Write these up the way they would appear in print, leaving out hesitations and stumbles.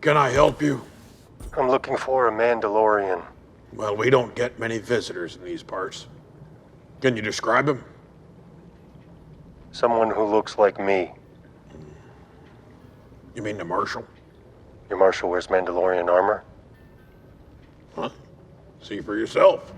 Can I help you? I'm looking for a Mandalorian. Well, we don't get many visitors in these parts. Can you describe him? Someone who looks like me. You mean the Marshal? Your Marshal wears Mandalorian armor? Huh? See for yourself.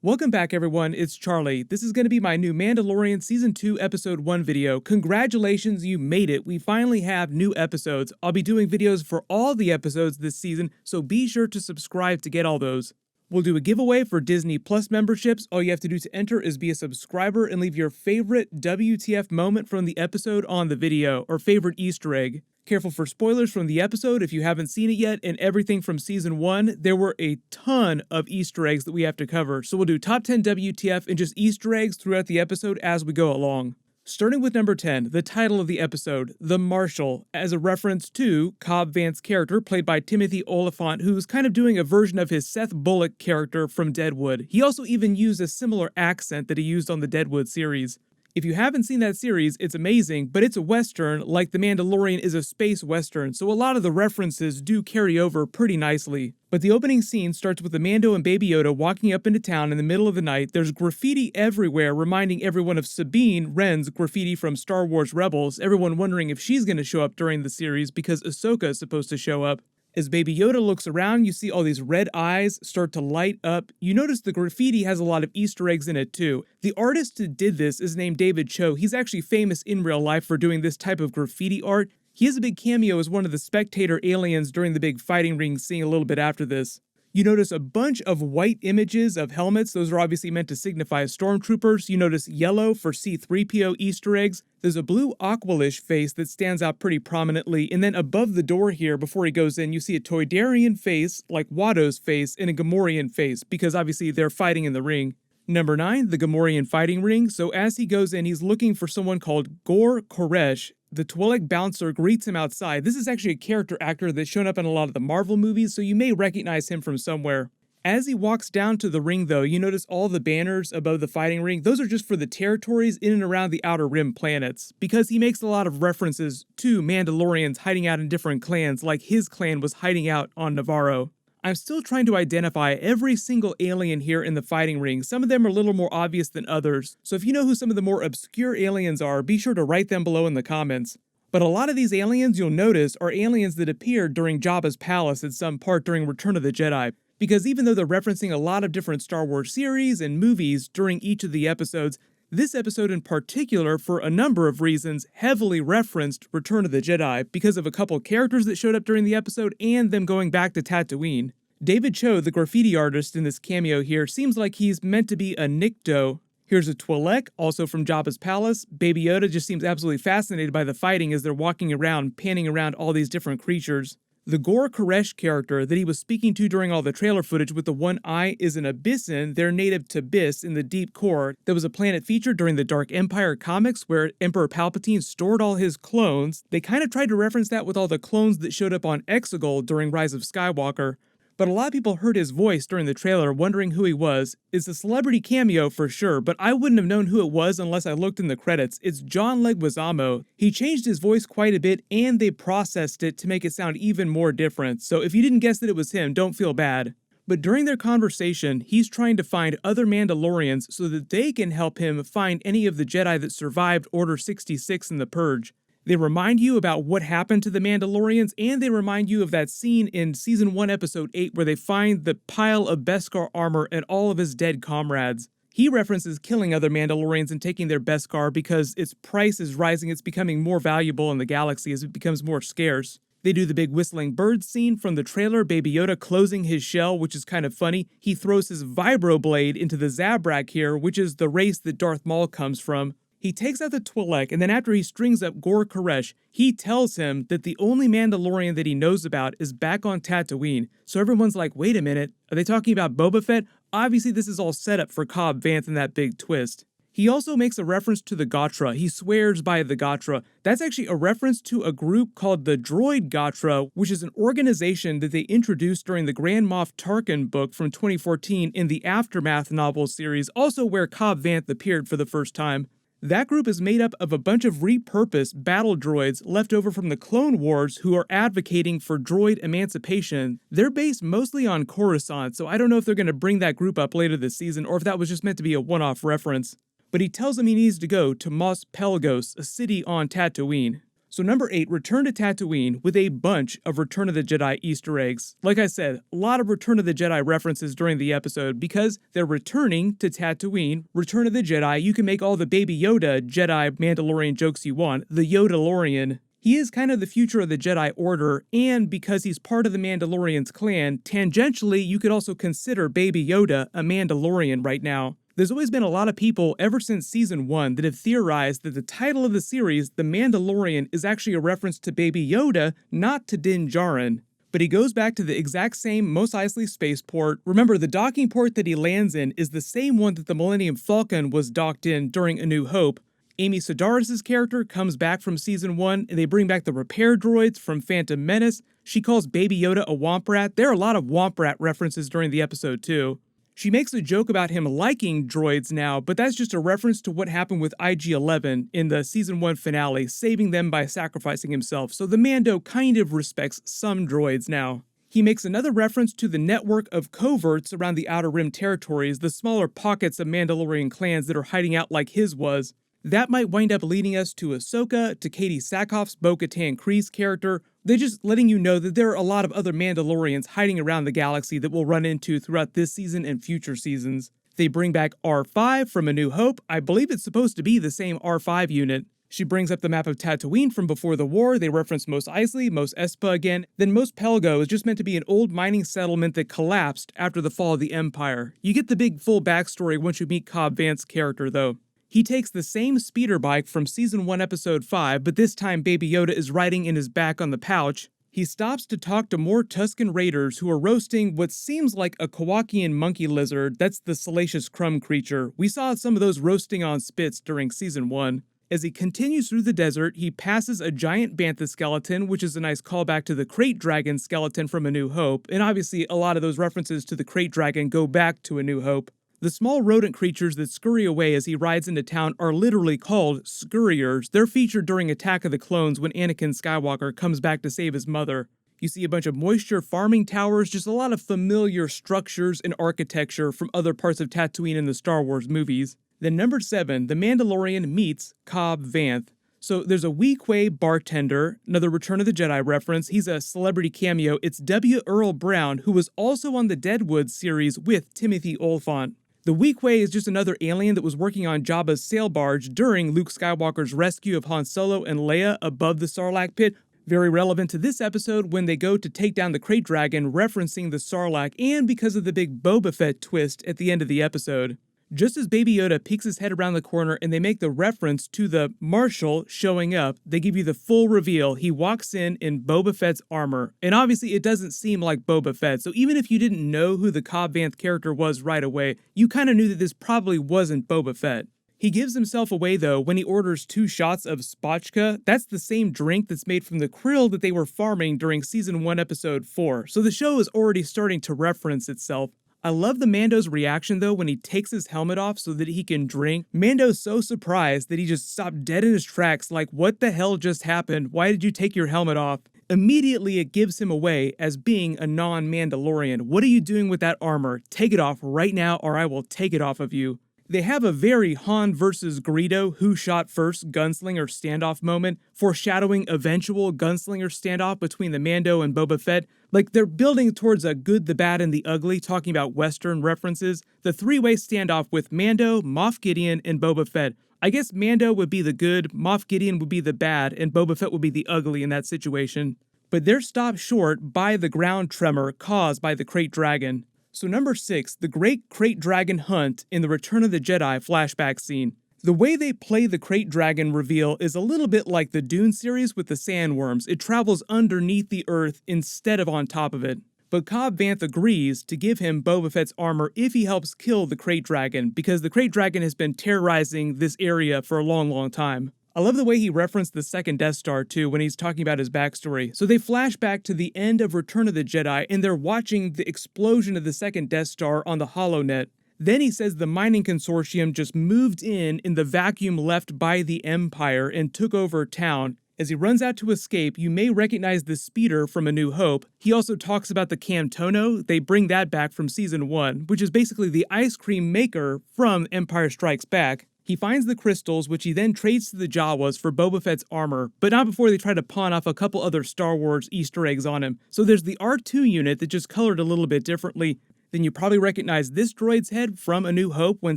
Welcome back, everyone. It's Charlie. This is going to be my new Mandalorian Season 2 Episode 1 video. Congratulations, you made it. We finally have new episodes. I'll be doing videos for all the episodes this season, so be sure to subscribe to get all those. We'll do a giveaway for Disney Plus memberships. All you have to do to enter is be a subscriber and leave your favorite WTF moment from the episode on the video, or favorite Easter egg. Careful for spoilers from the episode if you haven't seen it yet, and everything from Season 1. There were a ton of Easter eggs that we have to cover, so we'll do top 10 WTF and just Easter eggs throughout the episode as we go along. Starting with number 10, the title of the episode, The Marshal, as a reference to Cobb Vanth's character, played by Timothy Olyphant, who's kind of doing a version of his Seth Bullock character from Deadwood. He also even used a similar accent that he used on the Deadwood series. If you haven't seen that series, it's amazing, but it's a Western, like The Mandalorian is a space Western, so a lot of the references do carry over pretty nicely. But the opening scene starts with the Mando and Baby Yoda walking up into town in the middle of the night. There's graffiti everywhere, reminding everyone of Sabine Wren's graffiti from Star Wars Rebels, everyone wondering if she's going to show up during the series because Ahsoka is supposed to show up. As Baby Yoda looks around, you see all these red eyes start to light up. You notice the graffiti has a lot of Easter eggs in it too. The artist who did this is named David Cho. He's actually famous in real life for doing this type of graffiti art. He has a big cameo as one of the spectator aliens during the big fighting ring scene a little bit after this. You notice a bunch of white images of helmets. Those are obviously meant to signify stormtroopers. You notice yellow for C-3PO Easter eggs. There's a blue Aqualish face that stands out pretty prominently. And then above the door here, before he goes in, you see a Toydarian face, like Watto's face, and a Gamorrean face, because obviously they're fighting in the ring. Number 9, the Gamorrean fighting ring. So as he goes in, he's looking for someone called Gor Koresh. The Twi'lek bouncer greets him outside. This is actually a character actor that's shown up in a lot of the Marvel movies, so you may recognize him from somewhere. As he walks down to the ring, though, you notice all the banners above the fighting ring. Those are just for the territories in and around the Outer Rim planets, because he makes a lot of references to Mandalorians hiding out in different clans, like his clan was hiding out on Navarro. I'm still trying to identify every single alien here in the fighting ring. Some of them are a little more obvious than others, so if you know who some of the more obscure aliens are, be sure to write them below in the comments. But a lot of these aliens you'll notice are aliens that appeared during Jabba's palace at some part during Return of the Jedi. Because even though they're referencing a lot of different Star Wars series and movies during each of the episodes, this episode in particular, for a number of reasons, heavily referenced Return of the Jedi because of a couple characters that showed up during the episode and them going back to Tatooine. David Cho, the graffiti artist in this cameo here, seems like he's meant to be a Nikto. Here's a Twi'lek, also from Jabba's palace. Baby Yoda just seems absolutely fascinated by the fighting as they're walking around, panning around all these different creatures. The Gor Koresh character that he was speaking to during all the trailer footage with the one eye is an Abyssin. They're native to Biss in the Deep Core. That was a planet featured during the Dark Empire comics where Emperor Palpatine stored all his clones. They kind of tried to reference that with all the clones that showed up on Exegol during Rise of Skywalker. But a lot of people heard his voice during the trailer wondering who he was. It's a celebrity cameo for sure, but I wouldn't have known who it was unless I looked in the credits. It's John Leguizamo. He changed his voice quite a bit and they processed it to make it sound even more different. So if you didn't guess that it was him, don't feel bad. But during their conversation, he's trying to find other Mandalorians so that they can help him find any of the Jedi that survived Order 66 in the Purge. They remind you about what happened to the Mandalorians, and they remind you of that scene in Season 1, Episode 8, where they find the pile of Beskar armor and all of his dead comrades. He references killing other Mandalorians and taking their Beskar because its price is rising, it's becoming more valuable in the galaxy as it becomes more scarce. They do the big whistling bird scene from the trailer, Baby Yoda closing his shell, which is kind of funny. He throws his vibroblade into the Zabrak here, which is the race that Darth Maul comes from. He takes out the Twi'lek, and then after he strings up Gor Koresh, he tells him that the only Mandalorian that he knows about is back on Tatooine. So everyone's like, wait a minute, are they talking about Boba Fett? Obviously this is all set up for Cobb Vanth and that big twist. He also makes a reference to the Gotra. He swears by the Gotra. That's actually a reference to a group called the Droid Gotra, which is an organization that they introduced during the Grand Moff Tarkin book from 2014 in the Aftermath novel series, also where Cobb Vanth appeared for the first time. That group is made up of a bunch of repurposed battle droids left over from the Clone Wars who are advocating for droid emancipation. They're based mostly on Coruscant, so I don't know if they're going to bring that group up later this season or if that was just meant to be a one-off reference. But he tells him he needs to go to Mos Pelgos, a city on Tatooine. So number 8, Return to Tatooine with a bunch of Return of the Jedi Easter eggs. Like I said, a lot of Return of the Jedi references during the episode because they're returning to Tatooine. Return of the Jedi, you can make all the Baby Yoda Jedi Mandalorian jokes you want. The Yodalorian. He is kind of the future of the Jedi Order, and because he's part of the Mandalorian's clan, tangentially you could also consider Baby Yoda a Mandalorian right now. There's always been a lot of people ever since Season 1 that have theorized that the title of the series, The Mandalorian, is actually a reference to Baby Yoda, not to Din Djarin. But he goes back to the exact same Mos Eisley spaceport. Remember, the docking port that he lands in is the same one that the Millennium Falcon was docked in during A New Hope. Amy Sedaris' character comes back from Season 1, and they bring back the repair droids from Phantom Menace. She calls Baby Yoda a Womp Rat. There are a lot of Womp Rat references during the episode, too. She makes a joke about him liking droids now, but that's just a reference to what happened with IG-11 in the Season 1 finale, saving them by sacrificing himself, so the Mando kind of respects some droids now. He makes another reference to the network of coverts around the Outer Rim territories, the smaller pockets of Mandalorian clans that are hiding out like his was. That might wind up leading us to Ahsoka, to Katie Sackhoff's Bo-Katan Kryze character. They're just letting you know that there are a lot of other Mandalorians hiding around the galaxy that we'll run into throughout this season and future seasons. They bring back R5 from A New Hope. I believe it's supposed to be the same R5 unit. She brings up the map of Tatooine from before the war. They reference Mos Eisley, Mos Espa again. Then Mos Pelgo is just meant to be an old mining settlement that collapsed after the fall of the Empire. You get the big full backstory once you meet Cobb Vanth's character, though. He takes the same speeder bike from Season 1 Episode 5, but this time Baby Yoda is riding in his back on the pouch. He stops to talk to more Tusken Raiders who are roasting what seems like a Kowakian monkey lizard. That's the Salacious Crumb creature. We saw some of those roasting on spits during Season 1. As he continues through the desert, he passes a giant bantha skeleton, which is a nice callback to the Krayt Dragon skeleton from A New Hope, and obviously a lot of those references to the Krayt Dragon go back to A New Hope. The small rodent creatures that scurry away as he rides into town are literally called scurriers. They're featured during Attack of the Clones when Anakin Skywalker comes back to save his mother. You see a bunch of moisture farming towers, just a lot of familiar structures and architecture from other parts of Tatooine in the Star Wars movies. Then number 7, The Mandalorian meets Cobb Vanth. So there's a Weequay bartender, another Return of the Jedi reference. He's a celebrity cameo. It's W. Earl Brown, who was also on the Deadwood series with Timothy Olyphant. The Weequay is just another alien that was working on Jabba's sail barge during Luke Skywalker's rescue of Han Solo and Leia above the Sarlacc pit. Very relevant to this episode when they go to take down the Krayt Dragon, referencing the Sarlacc, and because of the big Boba Fett twist at the end of the episode. Just as Baby Yoda peeks his head around the corner and they make the reference to the Marshal showing up, they give you the full reveal. He walks in Boba Fett's armor. And obviously it doesn't seem like Boba Fett, so even if you didn't know who the Cobb Vanth character was right away, you kind of knew that this probably wasn't Boba Fett. He gives himself away though when he orders 2 shots of Spotchka. That's the same drink that's made from the krill that they were farming during Season 1 Episode 4, so the show is already starting to reference itself. I love the Mando's reaction though when he takes his helmet off so that he can drink. Mando's so surprised that he just stopped dead in his tracks like, what the hell just happened? Why did you take your helmet off? Immediately it gives him away as being a non-Mandalorian. What are you doing with that armor? Take it off right now or I will take it off of you. They have a very Han versus Greedo who shot first gunslinger standoff moment, foreshadowing eventual gunslinger standoff between the Mando and Boba Fett. Like they're building towards a good, the bad, and the ugly, talking about Western references. The 3-way standoff with Mando, Moff Gideon, and Boba Fett. I guess Mando would be the good, Moff Gideon would be the bad, and Boba Fett would be the ugly in that situation. But they're stopped short by the ground tremor caused by the Krayt Dragon. So number 6, the Great Krayt Dragon Hunt in the Return of the Jedi flashback scene. The way they play the Krayt Dragon reveal is a little bit like the Dune series with the sandworms. It travels underneath the earth instead of on top of it. but Cobb Vanth agrees to give him Boba Fett's armor if he helps kill the Krayt Dragon, because the Krayt Dragon has been terrorizing this area for a long time. I love the way he referenced the second Death Star, too, when he's talking about his backstory. So they flash back to the end of Return of the Jedi, and they're watching the explosion of the second Death Star on the HoloNet. Then he says the mining consortium just moved in the vacuum left by the Empire and took over town. As he runs out to escape, you may recognize the speeder from A New Hope. He also talks about the Camtono. They bring that back from Season 1, which is basically the ice cream maker from Empire Strikes Back. He finds the crystals, which he then trades to the Jawas for Boba Fett's armor, but not before they try to pawn off a couple other Star Wars Easter eggs on him. So there's the R2 unit that just colored a little bit differently. Then you probably recognize this droid's head from A New Hope when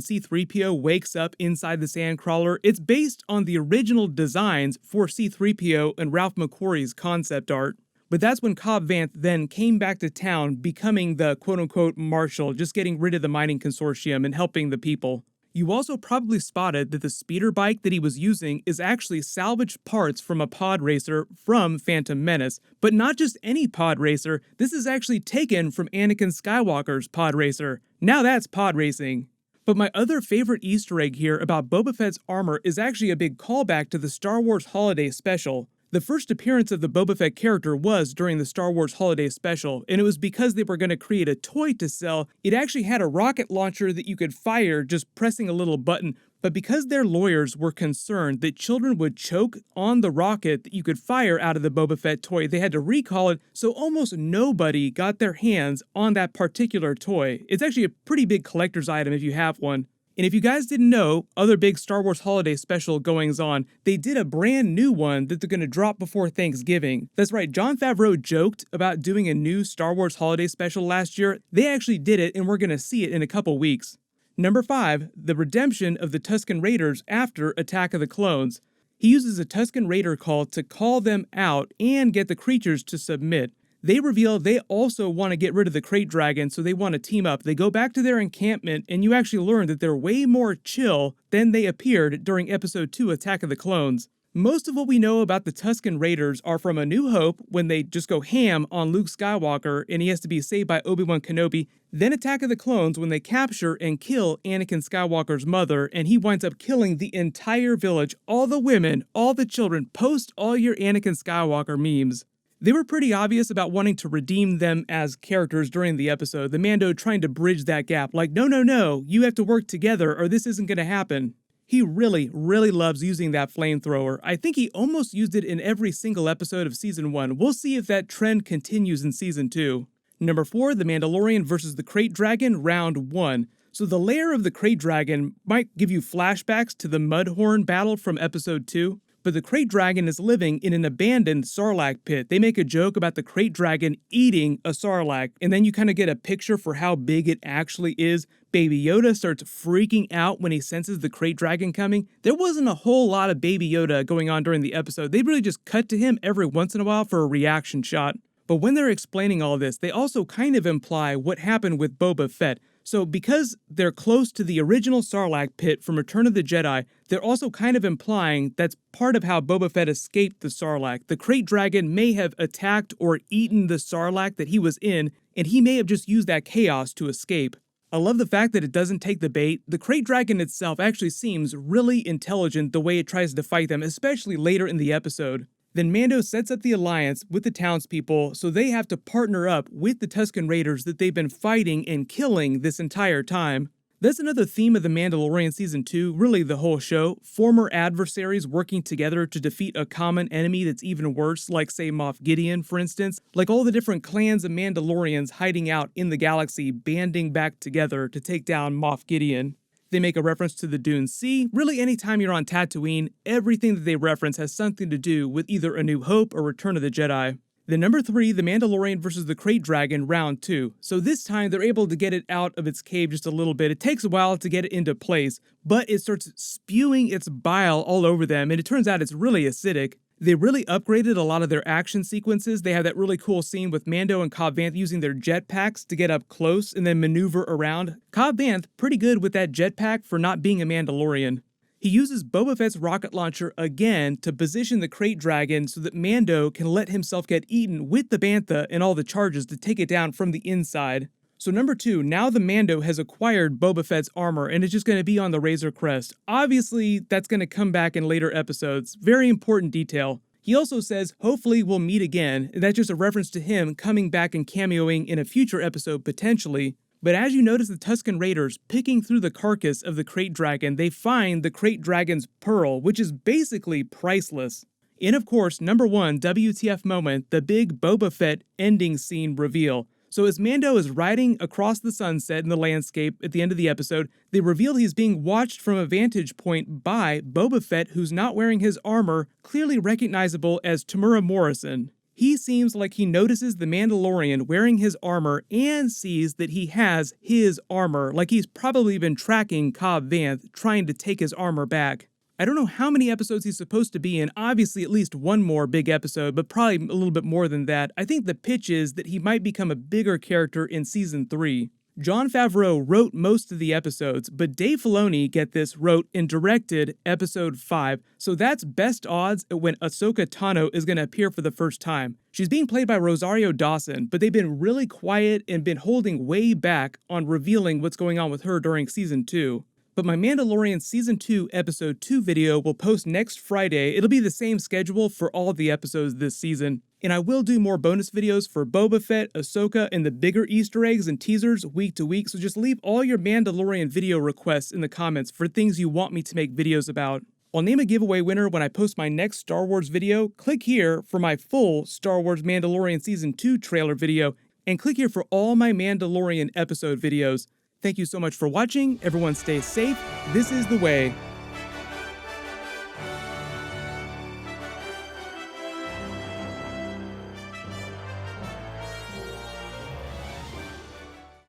C-3PO wakes up inside the Sandcrawler. It's based on the original designs for C-3PO and Ralph McQuarrie's concept art. But that's when Cobb Vanth then came back to town, becoming the quote-unquote marshal, just getting rid of the mining consortium and helping the people. You also probably spotted that the speeder bike that he was using is actually salvaged parts from a pod racer from Phantom Menace. But not just any pod racer, this is actually taken from Anakin Skywalker's pod racer. Now that's pod racing. But my other favorite Easter egg here about Boba Fett's armor is actually a big callback to the Star Wars Holiday Special. The first appearance of the Boba Fett character was during the Star Wars Holiday Special, and it was because they were going to create a toy to sell. It actually had a rocket launcher that you could fire just pressing a little button, but because their lawyers were concerned that children would choke on the rocket that you could fire out of the Boba Fett toy, they had to recall it, so almost nobody got their hands on that particular toy. It's actually a pretty big collector's item if you have one. And if you guys didn't know, other big Star Wars Holiday Special goings on, they did a brand new one that they're going to drop before Thanksgiving. That's right, Jon Favreau joked about doing a new Star Wars Holiday Special last year. They actually did it, and we're going to see it in a couple weeks. Number 5, the redemption of the Tusken Raiders after Attack of the Clones. He uses a Tusken Raider call to call them out and get the creatures to submit. They reveal they also want to get rid of the Krayt Dragon, so they want to team up. They go back to their encampment, and you actually learn that they're way more chill than they appeared during Episode 2, Attack of the Clones. Most of what we know about the Tusken Raiders are from A New Hope, when they just go ham on Luke Skywalker, and he has to be saved by Obi-Wan Kenobi. Then Attack of the Clones, when they capture and kill Anakin Skywalker's mother, and he winds up killing the entire village, all the women, all the children. Post all your Anakin Skywalker memes. They were pretty obvious about wanting to redeem them as characters during the episode, the Mando trying to bridge that gap, like, no, you have to work together or this isn't going to happen. He really loves using that flamethrower. I think he almost used it in every single episode of Season 1. We'll see if that trend continues in Season 2. Number 4, The Mandalorian versus the Krayt Dragon, Round 1. So the lair of the Krayt Dragon might give you flashbacks to the Mudhorn battle from Episode 2. But the Krayt Dragon is living in an abandoned Sarlacc pit. They make a joke about the Krayt Dragon eating a Sarlacc, and then you kind of get a picture for how big it actually is. Baby Yoda starts freaking out when he senses the Krayt Dragon coming. There wasn't a whole lot of Baby Yoda going on during the episode. They really just cut to him every once in a while for a reaction shot. But when they're explaining all this, they also kind of imply what happened with Boba Fett. So because they're close to the original Sarlacc pit from Return of the Jedi, they're also kind of implying that's part of how Boba Fett escaped the Sarlacc. The Krayt Dragon may have attacked or eaten the Sarlacc that he was in, and he may have just used that chaos to escape. I love the fact that it doesn't take the bait. The Krayt Dragon itself actually seems really intelligent the way it tries to fight them, especially later in the episode. Then Mando sets up the alliance with the townspeople, so they have to partner up with the Tusken Raiders that they've been fighting and killing this entire time. That's another theme of The Mandalorian Season 2, really the whole show. Former adversaries working together to defeat a common enemy that's even worse, like say Moff Gideon, for instance. Like all the different clans of Mandalorians hiding out in the galaxy, banding back together to take down Moff Gideon. They make a reference to the Dune Sea. Really, anytime you're on Tatooine, everything that they reference has something to do with either A New Hope or Return of the Jedi. Then number 3, The Mandalorian versus the Krayt Dragon, Round 2. So this time, they're able to get it out of its cave just a little bit. It takes a while to get it into place, but it starts spewing its bile all over them, and it turns out it's really acidic. They really upgraded a lot of their action sequences. They have that really cool scene with Mando and Cobb Vanth using their jetpacks to get up close and then maneuver around. Cobb Vanth, pretty good with that jetpack for not being a Mandalorian. He uses Boba Fett's rocket launcher again to position the Krayt Dragon so that Mando can let himself get eaten with the Bantha and all the charges to take it down from the inside. So number 2, now the Mando has acquired Boba Fett's armor and it's just going to be on the Razor Crest. Obviously, that's going to come back in later episodes. Very important detail. He also says, hopefully we'll meet again, and that's just a reference to him coming back and cameoing in a future episode potentially. But as you notice the Tusken Raiders picking through the carcass of the Krayt Dragon, they find the Krayt Dragon's pearl, which is basically priceless. And of course, number 1 WTF moment, the big Boba Fett ending scene reveal. So as Mando is riding across the sunset in the landscape at the end of the episode, they reveal he's being watched from a vantage point by Boba Fett, who's not wearing his armor, clearly recognizable as Temuera Morrison. He seems like he notices the Mandalorian wearing his armor and sees that he has his armor, like he's probably been tracking Cobb Vanth, trying to take his armor back. I don't know how many episodes he's supposed to be in, obviously at least one more big episode, but probably a little bit more than that. I think the pitch is that he might become a bigger character in Season 3. Jon Favreau wrote most of the episodes, but Dave Filoni, get this, wrote and directed Episode 5, so that's best odds at when Ahsoka Tano is going to appear for the first time. She's being played by Rosario Dawson, but they've been really quiet and been holding way back on revealing what's going on with her during Season 2. But my Mandalorian Season 2 Episode 2 video will post next Friday. It'll be the same schedule for all the episodes this season. And I will do more bonus videos for Boba Fett, Ahsoka, and the bigger Easter eggs and teasers week to week, so just leave all your Mandalorian video requests in the comments for things you want me to make videos about. I'll name a giveaway winner when I post my next Star Wars video. Click here for my full Star Wars Mandalorian Season 2 trailer video, and click here for all my Mandalorian episode videos. Thank you so much for watching. Everyone stay safe. This is The Way.